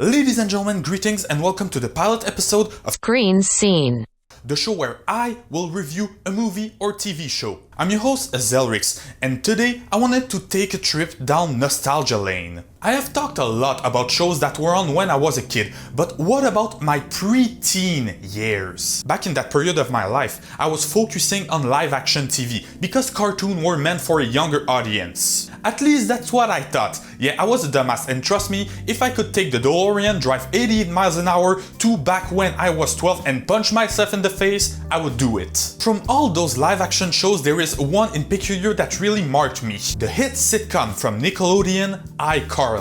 Ladies and gentlemen, greetings and welcome to the pilot episode of Green Scene, the show where I will review a movie or TV show. I'm your host, Zelrix, and today I wanted to take a trip down nostalgia lane. I have talked a lot about shows that were on when I was a kid, but what about my pre-teen years? Back in that period of my life, I was focusing on live-action TV because cartoons were meant for a younger audience. At least that's what I thought. Yeah, I was a dumbass, and trust me, if I could take the DeLorean, drive 88 miles an hour to back when I was 12 and punch myself in the face, I would do it. From all those live-action shows, there is one in particular that really marked me. The hit sitcom from Nickelodeon, Icarly.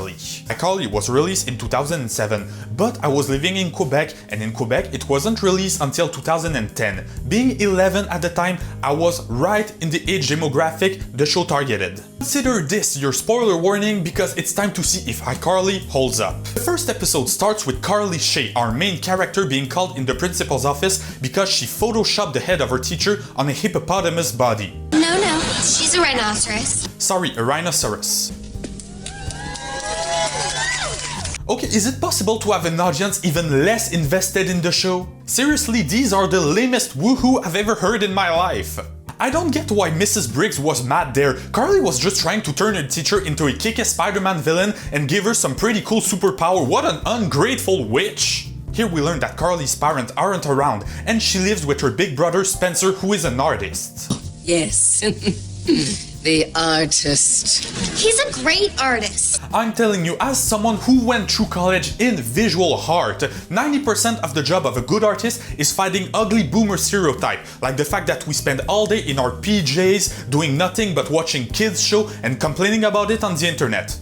Icarly was released in 2007, but I was living in Quebec, and in Quebec it wasn't released until 2010. Being 11 at the time, I was right in the age demographic the show targeted. Consider this your spoiler warning because it's time to see if Icarly holds up. The first episode starts with Carly Shay, our main character, being called in the principal's office because she photoshopped the head of her teacher on a hippopotamus body. No, she's a rhinoceros. Sorry, a rhinoceros. Okay, is it possible to have an audience even less invested in the show? Seriously, these are the lamest woohoo I've ever heard in my life. I don't get why Mrs. Briggs was mad there. Carly was just trying to turn her teacher into a kick-ass Spider-Man villain and give her some pretty cool superpower. What an ungrateful witch! Here we learn that Carly's parents aren't around and she lives with her big brother Spencer, who is an artist. Yes, the artist. He's a great artist. I'm telling you, as someone who went through college in visual art, 90% of the job of a good artist is fighting ugly boomer stereotype, like the fact that we spend all day in our PJs doing nothing but watching kids show and complaining about it on the internet.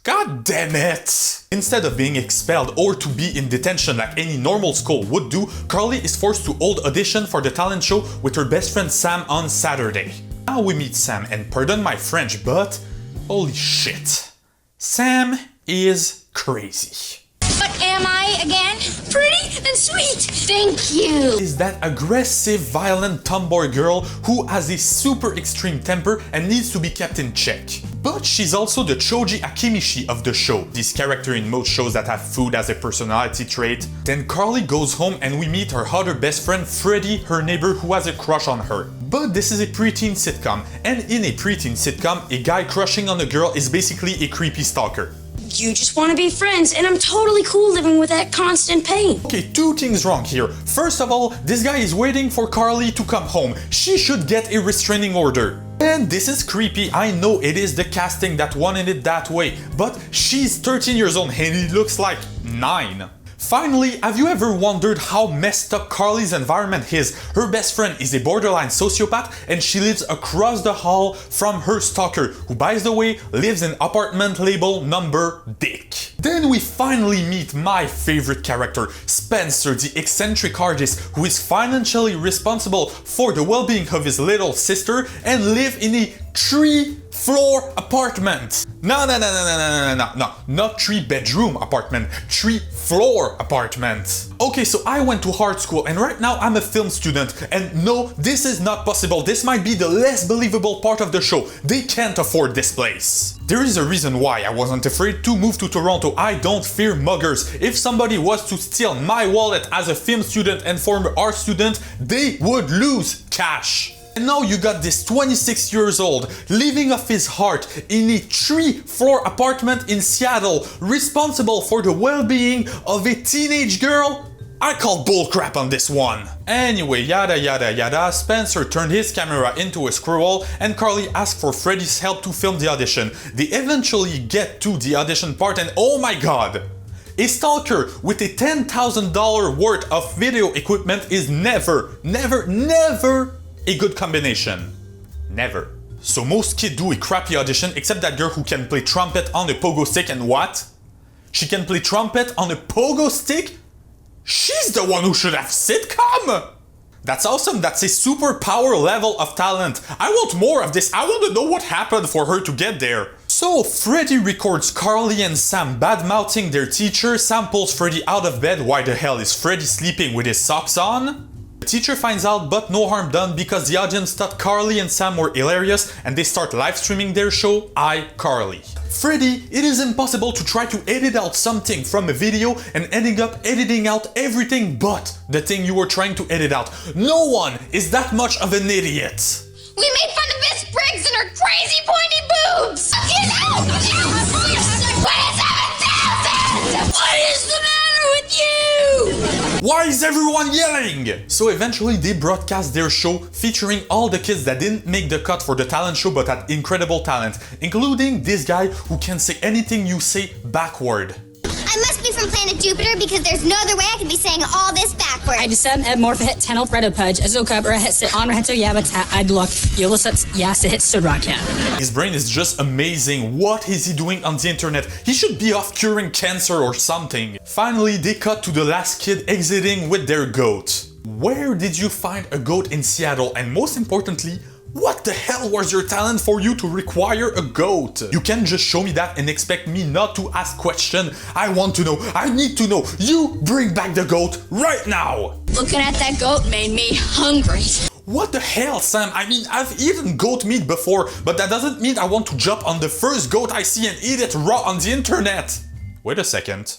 God damn it! Instead of being expelled or to be in detention like any normal school would do, Carly is forced to hold audition for the talent show with her best friend Sam on Saturday. Now we meet Sam, and pardon my French, but holy shit. Sam is crazy. What am I again? Pretty and sweet. Thank you. Is that aggressive, violent tomboy girl who has a super extreme temper and needs to be kept in check. But she's also the Choji Akimishi of the show, this character in most shows that have food as a personality trait. Then Carly goes home and we meet her other best friend Freddie, her neighbor who has a crush on her. But this is a preteen sitcom, and in a preteen sitcom, a guy crushing on a girl is basically a creepy stalker. You just want to be friends, and I'm totally cool living with that constant pain. Okay, two things wrong here. First of all, this guy is waiting for Carly to come home. She should get a restraining order. And this is creepy. I know it is the casting that wanted it that way, but she's 13 years old and he looks like 9. Finally, have you ever wondered how messed up Carly's environment is? Her best friend is a borderline sociopath and she lives across the hall from her stalker, who by the way lives in apartment label number Dick. Then we finally meet my favorite character, Spencer, the eccentric artist who is financially responsible for the well-being of his little sister and live in a 3-floor apartment. No, not 3-bedroom apartment, 3-floor apartment. Okay, so I went to art school and right now I'm a film student, and no, this is not possible. This might be the less believable part of the show. They can't afford this place. There is a reason why I wasn't afraid to move to Toronto. I don't fear muggers. If somebody was to steal my wallet as a film student and former art student, they would lose cash. And now you got this 26 years old living off his heart in a 3-floor apartment in Seattle, responsible for the well-being of a teenage girl? I call bullcrap on this one. Anyway, yada yada yada, Spencer turned his camera into a squirrel and Carly asked for Freddie's help to film the audition. They eventually get to the audition part and oh my god! A stalker with a $10,000 worth of video equipment is never a good combination. Never. So most kids do a crappy audition except that girl who can play trumpet on a pogo stick, and what? She can play trumpet on a pogo stick? She's the one who should have sitcom! That's awesome, that's a superpower level of talent. I want more of this, I want to know what happened for her to get there. So Freddie records Carly and Sam bad-mouthing their teacher. Sam pulls Freddie out of bed. Why the hell is Freddie sleeping with his socks on? The teacher finds out, but no harm done because the audience thought Carly and Sam were hilarious and they start live streaming their show, Icarly. Freddy, it is impossible to try to edit out something from a video and ending up editing out everything but the thing you were trying to edit out. No one is that much of an idiot. We made fun of Miss Briggs and her crazy pointy boobs! Get out! What is the matter with you? Why is everyone yelling? So eventually they broadcast their show featuring all the kids that didn't make the cut for the talent show but had incredible talent, including this guy who can say anything you say backward. I must be from planet Jupiter because there's no other way I could be saying all this backwards. I descend at morph hit tenel bread pudge as okabra hit sit on hit yabatat I'd look yolisats yas hit sudrakya. His brain is just amazing. What is he doing on the internet? He should be off curing cancer or something. Finally, they cut to the last kid exiting with their goat. Where did you find a goat in Seattle? And most importantly, what the hell was your talent for you to require a goat? You can't just show me that and expect me not to ask question. I want to know. I need to know. You bring back the goat right now. Looking at that goat made me hungry. What the hell, Sam? I mean, I've eaten goat meat before, but that doesn't mean I want to jump on the first goat I see and eat it raw on the internet. Wait a second.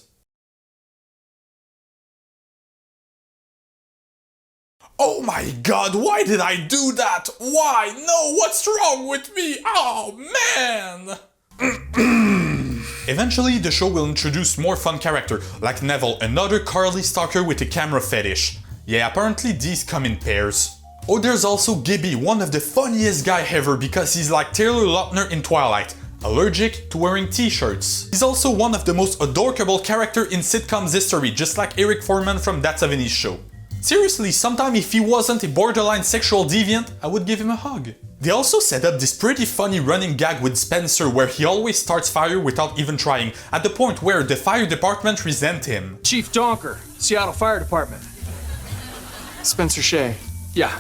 Oh my god, why did I do that? Why? No, what's wrong with me? Oh man! Eventually, the show will introduce more fun characters, like Neville, another Carly stalker with a camera fetish. Yeah, apparently these come in pairs. Oh, there's also Gibby, one of the funniest guy ever because he's like Taylor Lautner in Twilight, allergic to wearing t-shirts. He's also one of the most adorable characters in sitcoms history, just like Eric Foreman from That 70s Show. Seriously, sometime if he wasn't a borderline sexual deviant, I would give him a hug. They also set up this pretty funny running gag with Spencer where he always starts fire without even trying, at the point where the fire department resent him. Chief Donker, Seattle Fire Department. Spencer Shea. Yeah,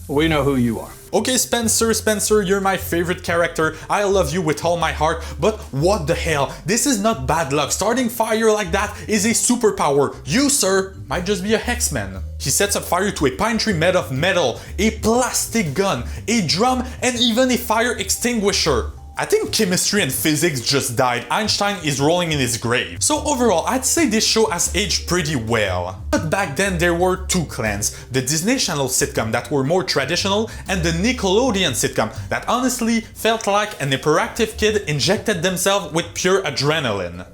we know who you are. Okay, Spencer, you're my favorite character. I love you with all my heart, but what the hell? This is not bad luck. Starting fire like that is a superpower. You, sir, might just be a hexman. He sets up fire to a pine tree made of metal, a plastic gun, a drum, and even a fire extinguisher. I think chemistry and physics just died. Einstein is rolling in his grave. So overall, I'd say this show has aged pretty well. But back then there were two clans. The Disney Channel sitcom that were more traditional and the Nickelodeon sitcom that honestly felt like an hyperactive kid injected themselves with pure adrenaline.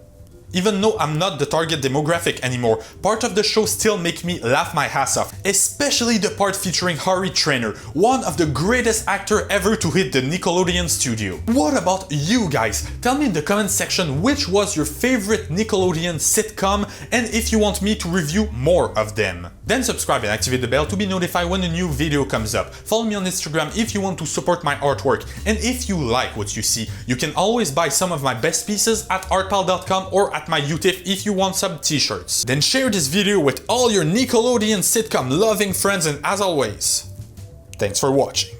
Even though I'm not the target demographic anymore, part of the show still make me laugh my ass off, especially the part featuring Harry Trainer, one of the greatest actor ever to hit the Nickelodeon studio. What about you guys? Tell me in the comment section which was your favorite Nickelodeon sitcom and if you want me to review more of them. Then subscribe and activate the bell to be notified when a new video comes up. Follow me on Instagram if you want to support my artwork, and if you like what you see, you can always buy some of my best pieces at artpal.com or at my UTIF if you want some t-shirts. Then share this video with all your Nickelodeon sitcom loving friends, and as always, thanks for watching.